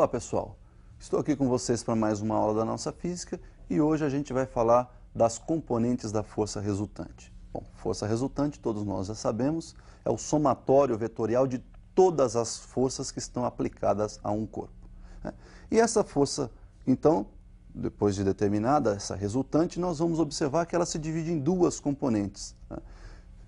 Olá pessoal, estou aqui com vocês para mais uma aula da nossa física e hoje a gente vai falar das componentes da força resultante. Bom, força resultante, todos nós já sabemos, é o somatório vetorial de todas as forças que estão aplicadas a um corpo, né? E essa força, então, depois de determinada, essa resultante, nós vamos observar que ela se divide em duas componentes, né?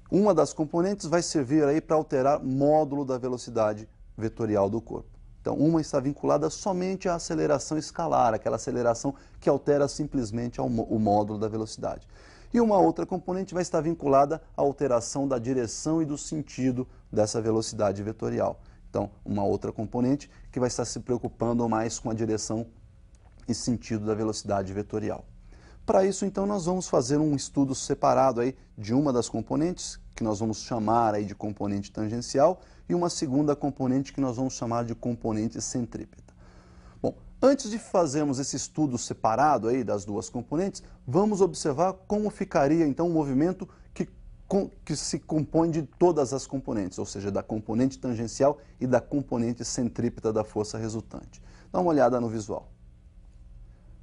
Uma das componentes vai servir aí para alterar módulo da velocidade vetorial do corpo. Então, uma está vinculada somente à aceleração escalar, aquela aceleração que altera simplesmente o módulo da velocidade. E uma outra componente vai estar vinculada à alteração da direção e do sentido dessa velocidade vetorial. Então, uma outra componente que vai estar se preocupando mais com a direção e sentido da velocidade vetorial. Para isso, então, nós vamos fazer um estudo separado aí de uma das componentes, que nós vamos chamar aí de componente tangencial, e uma segunda componente que nós vamos chamar de componente centrípeta. Bom, antes de fazermos esse estudo separado aí das duas componentes, vamos observar como ficaria então o movimento que se compõe de todas as componentes, ou seja, da componente tangencial e da componente centrípeta da força resultante. Dá uma olhada no visual.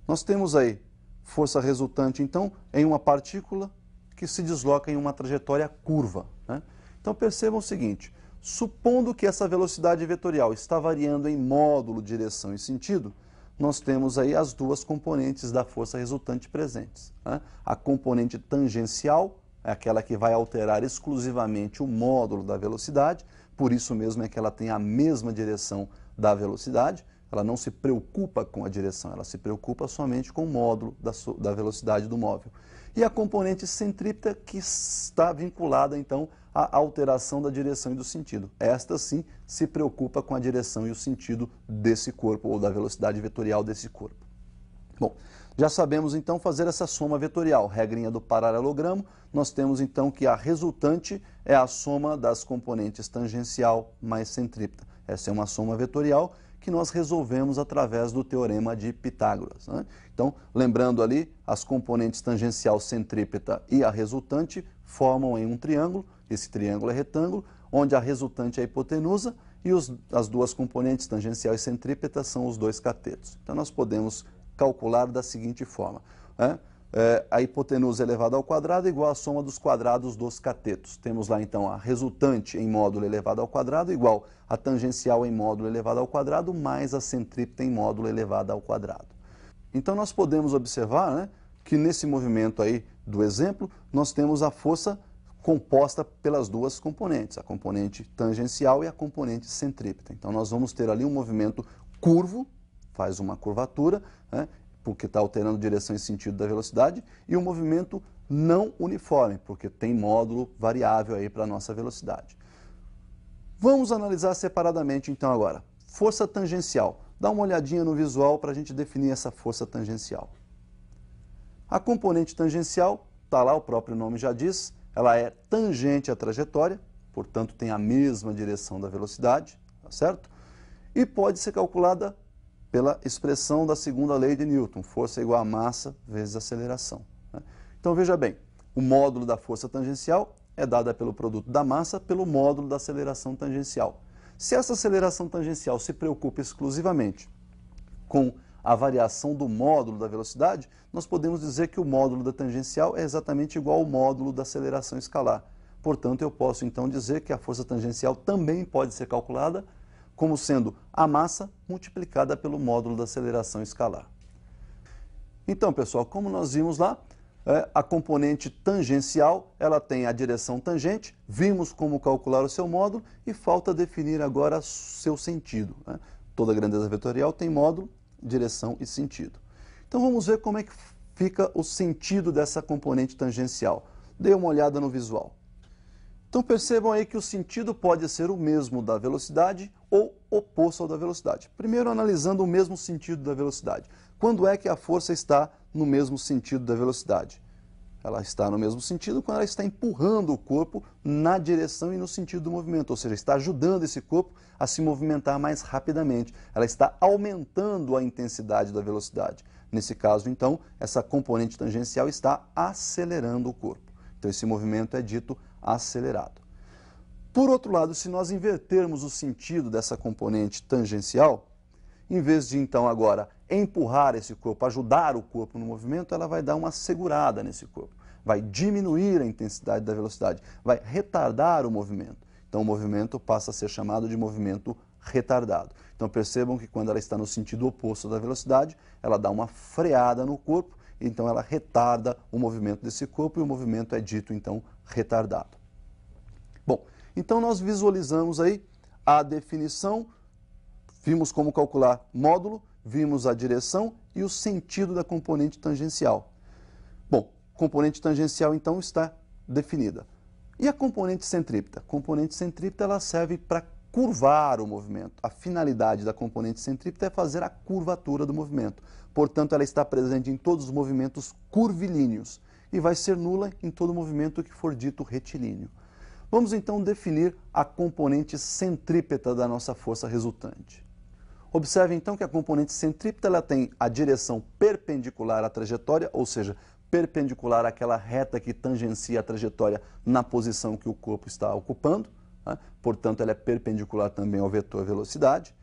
Nós temos aí força resultante, então, em uma partícula que se desloca em uma trajetória curva, né? Então percebam o seguinte, supondo que essa velocidade vetorial está variando em módulo, direção e sentido, nós temos aí as duas componentes da força resultante presentes, né? A componente tangencial é aquela que vai alterar exclusivamente o módulo da velocidade, por isso mesmo é que ela tem a mesma direção da velocidade, ela não se preocupa com a direção, ela se preocupa somente com o módulo da velocidade do móvel. E a componente centrípeta que está vinculada, então, à alteração da direção e do sentido. Esta, sim, se preocupa com a direção e o sentido desse corpo, ou da velocidade vetorial desse corpo. Bom, já sabemos, então, fazer essa soma vetorial. Regrinha do paralelogramo, nós temos, então, que a resultante é a soma das componentes tangencial mais centrípeta. Essa é uma soma vetorial que nós resolvemos através do teorema de Pitágoras, né? Então, lembrando ali, as componentes tangencial, centrípeta e a resultante formam em um triângulo, esse triângulo é retângulo, onde a resultante é a hipotenusa e as duas componentes tangencial e centrípeta são os dois catetos. Então, nós podemos calcular da seguinte forma, né? A hipotenusa elevada ao quadrado é igual à soma dos quadrados dos catetos. Temos lá, então, a resultante em módulo elevado ao quadrado igual a tangencial em módulo elevado ao quadrado mais a centrípeta em módulo elevado ao quadrado. Então, nós podemos observar, né, que nesse movimento aí do exemplo, nós temos a força composta pelas duas componentes, a componente tangencial e a componente centrípeta. Então, nós vamos ter ali um movimento curvo, faz uma curvatura, né, porque está alterando direção e sentido da velocidade, e um movimento não uniforme, porque tem módulo variável aí para a nossa velocidade. Vamos analisar separadamente então agora. Força tangencial. Dá uma olhadinha no visual para a gente definir essa força tangencial. A componente tangencial, está lá, o próprio nome já diz, ela é tangente à trajetória, portanto tem a mesma direção da velocidade, tá certo? E pode ser calculada pela expressão da segunda lei de Newton, força igual a massa vezes aceleração, né? Então veja bem, o módulo da força tangencial é dada pelo produto da massa pelo módulo da aceleração tangencial. Se essa aceleração tangencial se preocupa exclusivamente com a variação do módulo da velocidade, nós podemos dizer que o módulo da tangencial é exatamente igual ao módulo da aceleração escalar. Portanto, eu posso então dizer que a força tangencial também pode ser calculada como sendo a massa multiplicada pelo módulo da aceleração escalar. Então, pessoal, como nós vimos lá, a componente tangencial, ela tem a direção tangente, vimos como calcular o seu módulo e falta definir agora seu sentido, né? Toda grandeza vetorial tem módulo, direção e sentido. Então vamos ver como é que fica o sentido dessa componente tangencial. Dê uma olhada no visual. Então percebam aí que o sentido pode ser o mesmo da velocidade ou oposto ao da velocidade. Primeiro analisando o mesmo sentido da velocidade. Quando é que a força está no mesmo sentido da velocidade? Ela está no mesmo sentido quando ela está empurrando o corpo na direção e no sentido do movimento, ou seja, está ajudando esse corpo a se movimentar mais rapidamente. Ela está aumentando a intensidade da velocidade. Nesse caso, então, essa componente tangencial está acelerando o corpo. Então esse movimento é dito acelerado. Por outro lado, se nós invertermos o sentido dessa componente tangencial, em vez de então agora empurrar esse corpo, ajudar o corpo no movimento, ela vai dar uma segurada nesse corpo, vai diminuir a intensidade da velocidade, vai retardar o movimento. Então o movimento passa a ser chamado de movimento retardado. Então percebam que quando ela está no sentido oposto da velocidade, ela dá uma freada no corpo, então ela retarda o movimento desse corpo e o movimento é dito então retardado. Bom, então nós visualizamos aí a definição, vimos como calcular módulo, vimos a direção e o sentido da componente tangencial. Bom, componente tangencial então está definida. E a componente centrípeta? A componente centrípeta ela serve para curvar o movimento. A finalidade da componente centrípeta é fazer a curvatura do movimento. Portanto, ela está presente em todos os movimentos curvilíneos e vai ser nula em todo movimento que for dito retilíneo. Vamos então definir a componente centrípeta da nossa força resultante. Observe então que a componente centrípeta ela tem a direção perpendicular à trajetória, ou seja, perpendicular àquela reta que tangencia a trajetória na posição que o corpo está ocupando, né? Portanto, ela é perpendicular também ao vetor velocidade,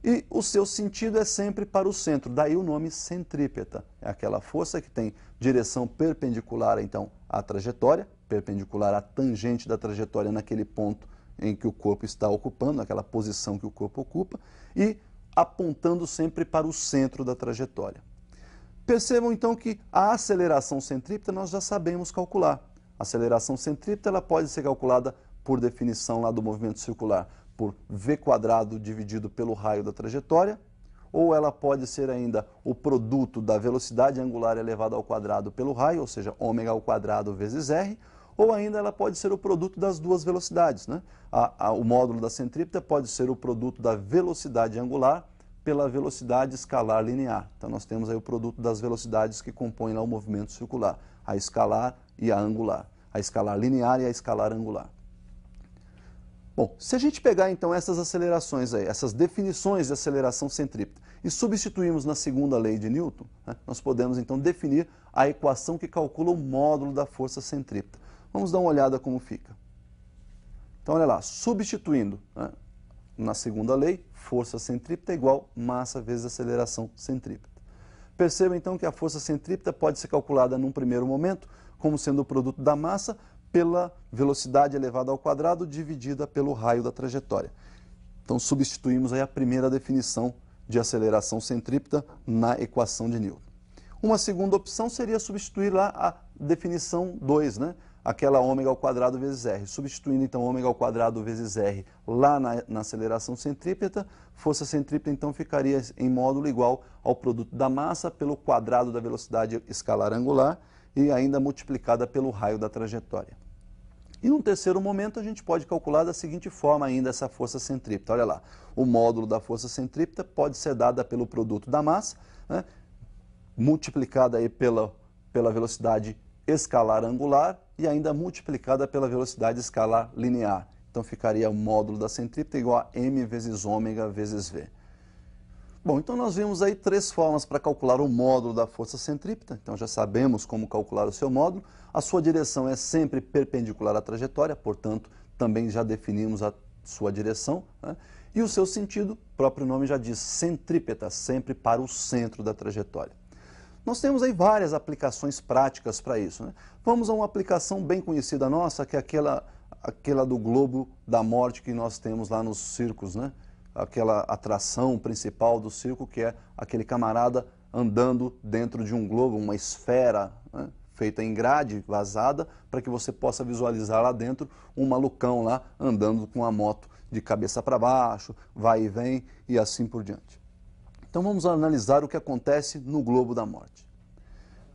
e o seu sentido é sempre para o centro, daí o nome centrípeta. É aquela força que tem direção perpendicular então à trajetória, perpendicular à tangente da trajetória naquele ponto em que o corpo está ocupando, naquela posição que o corpo ocupa, e apontando sempre para o centro da trajetória. Percebam então que a aceleração centrípeta nós já sabemos calcular. A aceleração centrípeta ela pode ser calculada por definição lá do movimento circular, por v² dividido pelo raio da trajetória, ou ela pode ser ainda o produto da velocidade angular elevada ao quadrado pelo raio, ou seja, ω² vezes r, ou ainda ela pode ser o produto das duas velocidades, né? O módulo da centrípeta pode ser o produto da velocidade angular pela velocidade escalar linear. Então nós temos aí o produto das velocidades que compõem lá o movimento circular, a escalar e a angular, a escalar linear e a escalar angular. Bom, se a gente pegar então essas acelerações aí, essas definições de aceleração centrípeta e substituirmos na segunda lei de Newton, né, nós podemos então definir a equação que calcula o módulo da força centrípeta. Vamos dar uma olhada como fica. Então olha lá, substituindo, né, na segunda lei, força centrípeta é igual massa vezes aceleração centrípeta. Perceba então que a força centrípeta pode ser calculada num primeiro momento como sendo o produto da massa pela velocidade elevada ao quadrado dividida pelo raio da trajetória. Então substituímos aí a primeira definição de aceleração centrípeta na equação de Newton. Uma segunda opção seria substituir lá a definição 2, né? Aquela ω² vezes r. Substituindo então ω² vezes r lá na aceleração centrípeta, força centrípeta então ficaria em módulo igual ao produto da massa pelo quadrado da velocidade escalar angular e ainda multiplicada pelo raio da trajetória. E num terceiro momento a gente pode calcular da seguinte forma ainda essa força centrípeta. Olha lá, o módulo da força centrípeta pode ser dada pelo produto da massa, né, multiplicada aí pela velocidade escalar angular e ainda multiplicada pela velocidade escalar linear. Então ficaria o módulo da centrípeta igual a m vezes ω vezes v. Bom, então nós vimos aí três formas para calcular o módulo da força centrípeta. Então já sabemos como calcular o seu módulo. A sua direção é sempre perpendicular à trajetória, portanto, também já definimos a sua direção, né? E o seu sentido, o próprio nome já diz, centrípeta, sempre para o centro da trajetória. Nós temos aí várias aplicações práticas para isso, né? Vamos a uma aplicação bem conhecida nossa, que é aquela do globo da morte que nós temos lá nos circos, né? Aquela atração principal do circo, que é aquele camarada andando dentro de um globo, uma esfera, né, feita em grade, vazada, para que você possa visualizar lá dentro um malucão lá andando com a moto de cabeça para baixo, vai e vem e assim por diante. Então vamos analisar o que acontece no globo da morte.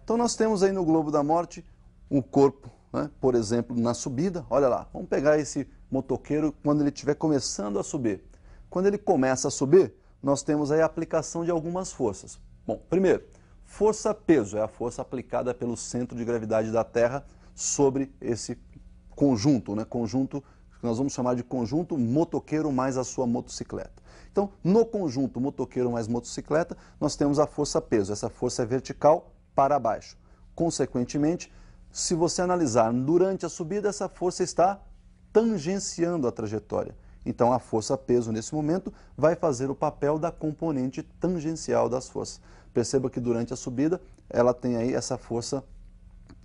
Então nós temos aí no globo da morte um corpo, né, por exemplo, na subida. Olha lá, vamos pegar esse motoqueiro quando ele estiver começando a subir. Quando ele começa a subir, nós temos aí a aplicação de algumas forças. Bom, primeiro, força-peso é a força aplicada pelo centro de gravidade da Terra sobre esse conjunto, né? Conjunto que nós vamos chamar de conjunto motoqueiro mais a sua motocicleta. Então, no conjunto motoqueiro mais motocicleta, nós temos a força-peso. Essa força é vertical para baixo. Consequentemente, se você analisar durante a subida, essa força está tangenciando a trajetória. Então a força-peso nesse momento vai fazer o papel da componente tangencial das forças. Perceba que durante a subida ela tem aí essa força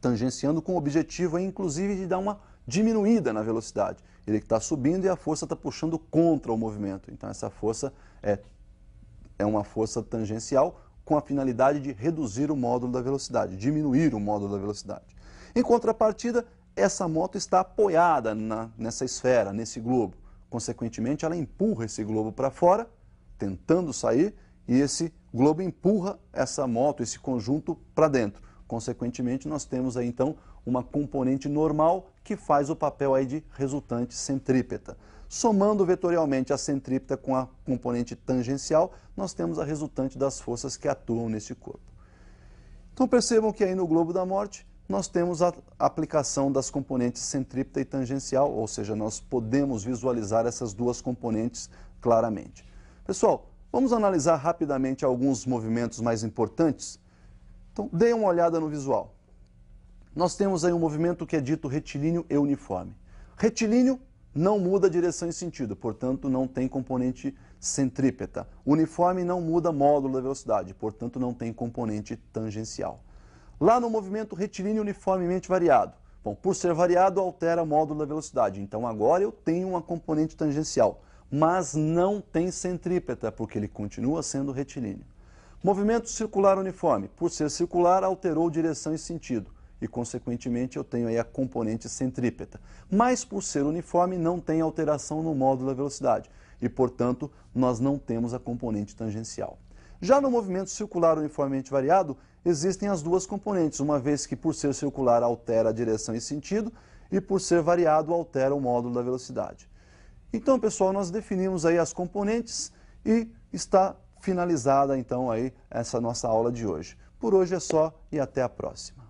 tangenciando com o objetivo aí, inclusive de dar uma diminuída na velocidade. Ele está subindo e a força está puxando contra o movimento. Então essa força é uma força tangencial com a finalidade de reduzir o módulo da velocidade, diminuir o módulo da velocidade. Em contrapartida, essa moto está apoiada nessa esfera, nesse globo. Consequentemente, ela empurra esse globo para fora, tentando sair, e esse globo empurra essa moto, esse conjunto, para dentro. Consequentemente, nós temos aí então uma componente normal que faz o papel aí de resultante centrípeta. Somando vetorialmente a centrípeta com a componente tangencial, nós temos a resultante das forças que atuam nesse corpo. Então percebam que aí no globo da morte nós temos a aplicação das componentes centrípeta e tangencial, ou seja, nós podemos visualizar essas duas componentes claramente. Pessoal, vamos analisar rapidamente alguns movimentos mais importantes? Então, deem uma olhada no visual. Nós temos aí um movimento que é dito retilíneo e uniforme. Retilíneo não muda a direção e sentido, portanto não tem componente centrípeta. Uniforme não muda módulo da velocidade, portanto não tem componente tangencial. Lá no movimento retilíneo uniformemente variado, bom, por ser variado altera o módulo da velocidade, então agora eu tenho uma componente tangencial, mas não tem centrípeta, porque ele continua sendo retilíneo. Movimento circular uniforme, por ser circular alterou direção e sentido, e consequentemente eu tenho aí a componente centrípeta. Mas por ser uniforme não tem alteração no módulo da velocidade, e portanto nós não temos a componente tangencial. Já no movimento circular uniformemente variado, existem as duas componentes, uma vez que por ser circular altera a direção e sentido, e por ser variado altera o módulo da velocidade. Então, pessoal, nós definimos aí as componentes e está finalizada então aí essa nossa aula de hoje. Por hoje é só e até a próxima.